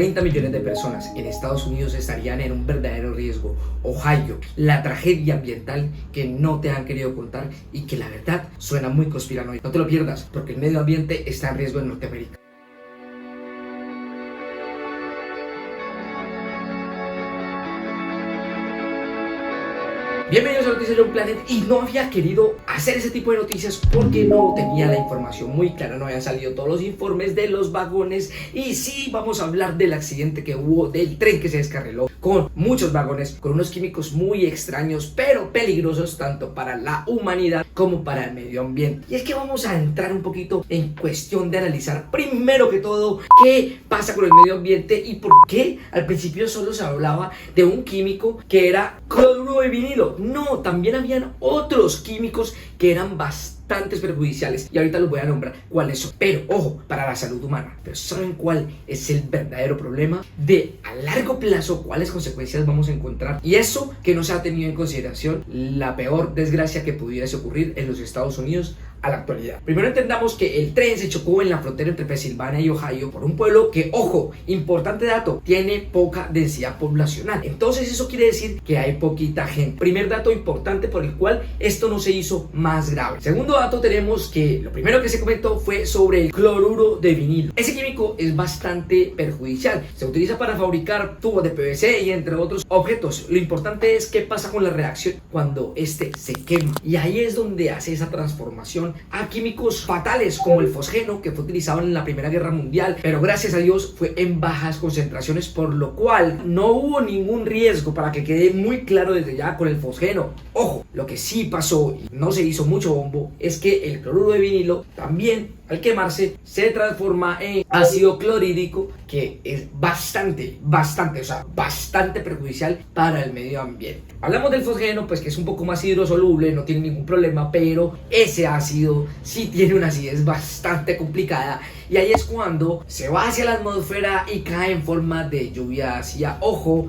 30 millones de personas en Estados Unidos estarían en un verdadero riesgo. Ohio, la tragedia ambiental que no te han querido contar y que la verdad suena muy conspiranoico. No te lo pierdas, porque el medio ambiente está en riesgo en Norteamérica. Bienvenidos a Noticias de un Planet. Y no había querido hacer ese tipo de noticias porque no tenía la información muy clara, no habían salido todos los informes de los vagones. Y sí, vamos a hablar del accidente que hubo del tren que se descarriló con muchos vagones, con unos químicos muy extraños pero peligrosos tanto para la humanidad como para el medio ambiente. Y es que vamos a entrar un poquito en cuestión de analizar primero que todo qué pasa con el medio ambiente y por qué al principio solo se hablaba de un químico que era cloruro de vinilo. No, también habían otros químicos que eran bastante perjudiciales y ahorita los voy a nombrar cuáles son, pero ojo, para la salud humana. Pero ¿saben cuál es el verdadero problema? De a largo plazo, cuáles consecuencias vamos a encontrar, y eso que no se ha tenido en consideración la peor desgracia que pudiese ocurrir en los Estados Unidos a la actualidad. Primero entendamos que el tren se chocó en la frontera entre Pensilvania y Ohio por un pueblo que, ojo, importante dato, tiene poca densidad poblacional. Entonces eso quiere decir que hay poquita gente. Primer dato importante por el cual esto no se hizo más grave. Segundo dato, tenemos que lo primero que se comentó fue sobre el cloruro de vinilo. Ese químico es bastante perjudicial. Se utiliza para fabricar tubos de PVC y entre otros objetos. Lo importante es qué pasa con la reacción cuando este se quema. Y ahí es donde hace esa transformación a químicos fatales como el fosgeno, que fue utilizado en la Primera Guerra Mundial, pero gracias a Dios fue en bajas concentraciones, por lo cual no hubo ningún riesgo, para que quede muy claro desde ya con el fosgeno. Ojo, lo que sí pasó y no se hizo mucho bombo es que el cloruro de vinilo también, al quemarse, se transforma en ácido clorhídrico, que es bastante perjudicial para el medio ambiente. Hablamos del fosgeno, pues que es un poco más hidrosoluble, no tiene ningún problema, pero ese ácido sí tiene una acidez bastante complicada, y ahí es cuando se va hacia la atmósfera y cae en forma de lluvia ácida. Ojo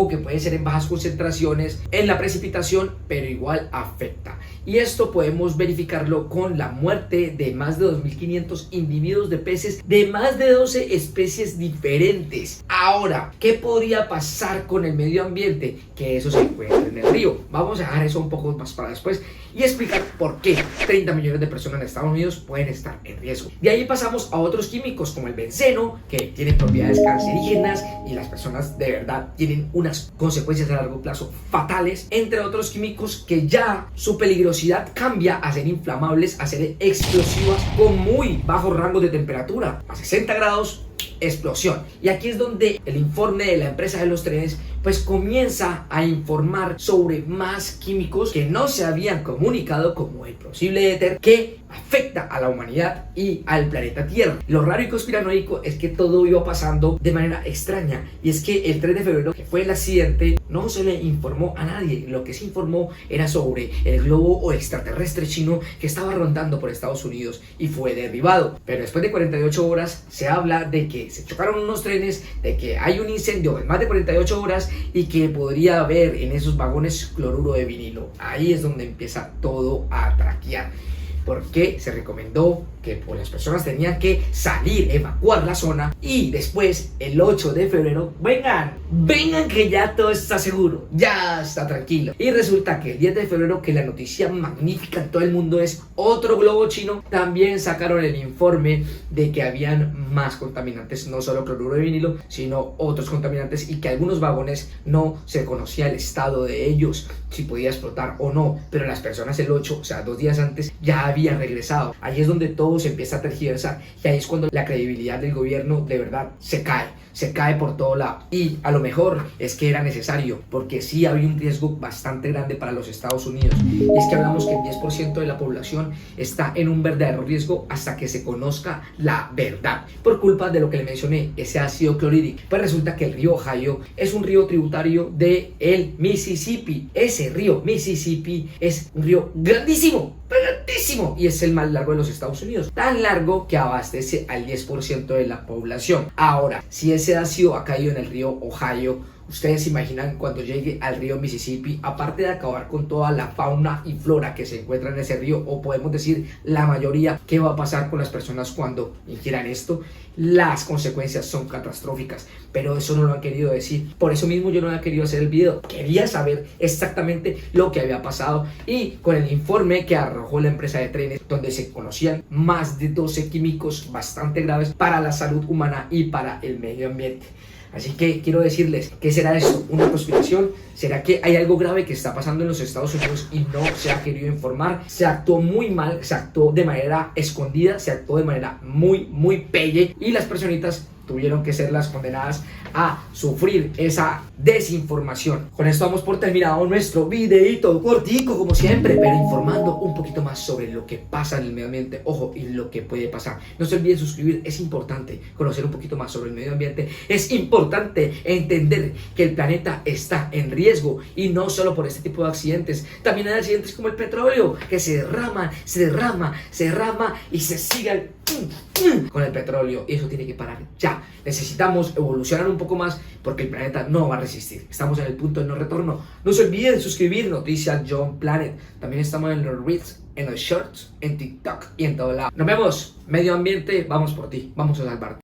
que puede ser en bajas concentraciones en la precipitación, pero igual afecta. Y esto podemos verificarlo con la muerte de más de 2.500 individuos de peces de más de 12 especies diferentes. Ahora, ¿qué podría pasar con el medio ambiente? Que eso se encuentra en el río. Vamos a dejar eso un poco más para después y explicar por qué 30 millones de personas en Estados Unidos pueden estar en riesgo. De ahí pasamos a otros químicos como el benceno, que tiene propiedades cancerígenas y las personas de verdad tienen unas consecuencias a largo plazo fatales, entre otros químicos que ya su peligrosidad cambia a ser inflamables, a ser explosivas con muy bajos rangos de temperatura, a 60 grados, explosión. Y aquí es donde el informe de la empresa de los trenes pues comienza a informar sobre más químicos que no se habían comunicado, como el posible éter que afecta a la humanidad y al planeta Tierra. Lo raro y conspiranoico es que todo iba pasando de manera extraña, y es que el 3 de febrero, que fue el accidente, no se le informó a nadie. Lo que se informó era sobre el globo extraterrestre chino que estaba rondando por Estados Unidos y fue derribado. Pero después de 48 horas se habla de que se chocaron unos trenes, de que hay un incendio en más de 48 horas y que podría haber en esos vagones cloruro de vinilo. Ahí es donde empieza todo a traquear, porque se recomendó que pues, las personas tenían que salir, evacuar la zona, y después el 8 de febrero, vengan que ya todo está seguro, ya está tranquilo. Y resulta que el 10 de febrero, que la noticia magnífica en todo el mundo es otro globo chino, también sacaron el informe de que habían más contaminantes, no solo cloruro de vinilo, sino otros contaminantes, y que algunos vagones no se conocía el estado de ellos, si podía explotar o no, pero las personas el 8, o sea 2 días antes, ya habían regresado. Ahí es donde todo se empieza a tergiversar, y ahí es cuando la credibilidad del gobierno de verdad se cae por todo lado. Y a lo mejor es que era necesario, porque sí había un riesgo bastante grande para los Estados Unidos, y es que hablamos que el 10% de la población está en un verdadero riesgo hasta que se conozca la verdad, por culpa de lo que le mencioné, ese ácido clorhídrico. Pues resulta que el río Ohio es un río tributario de el Mississippi. Ese río Mississippi es un río grandísimo, y es el más largo de los Estados Unidos, tan largo que abastece al 10% de la población. Ahora, si ese ácido ha caído en el río Ohio, Ustedes se imaginan cuando llegue al río Mississippi, aparte de acabar con toda la fauna y flora que se encuentra en ese río, o podemos decir la mayoría, ¿qué va a pasar con las personas cuando ingieran esto? Las consecuencias son catastróficas, pero eso no lo han querido decir. Por eso mismo yo no había querido hacer el video. Quería saber exactamente lo que había pasado, y con el informe que arrojó la empresa de trenes, donde se conocían más de 12 químicos bastante graves para la salud humana y para el medio ambiente. Así que quiero decirles, ¿qué será eso? ¿Una conspiración? ¿Será que hay algo grave que está pasando en los Estados Unidos y no se ha querido informar? Se actuó muy mal, se actuó de manera escondida, se actuó de manera muy pelle, y las personitas tuvieron que ser las condenadas a sufrir esa desinformación. Con esto damos por terminado nuestro videito cortico como siempre, pero informando un poquito más sobre lo que pasa en el medio ambiente, ojo, y lo que puede pasar. No se olviden suscribir, es importante conocer un poquito más sobre el medio ambiente, es importante entender que el planeta está en riesgo, y no solo por este tipo de accidentes, también hay accidentes como el petróleo, que se derrama y se sigue con el petróleo, y eso tiene que parar ya. Necesitamos evolucionar un poco más porque el planeta no va a resistir. Estamos en el punto de no retorno. No se olviden de suscribir, Noticias John Planet. También estamos en los Reels, en los Shorts, en TikTok y en todo lado. Nos vemos, medio ambiente, vamos por ti, vamos a salvarte.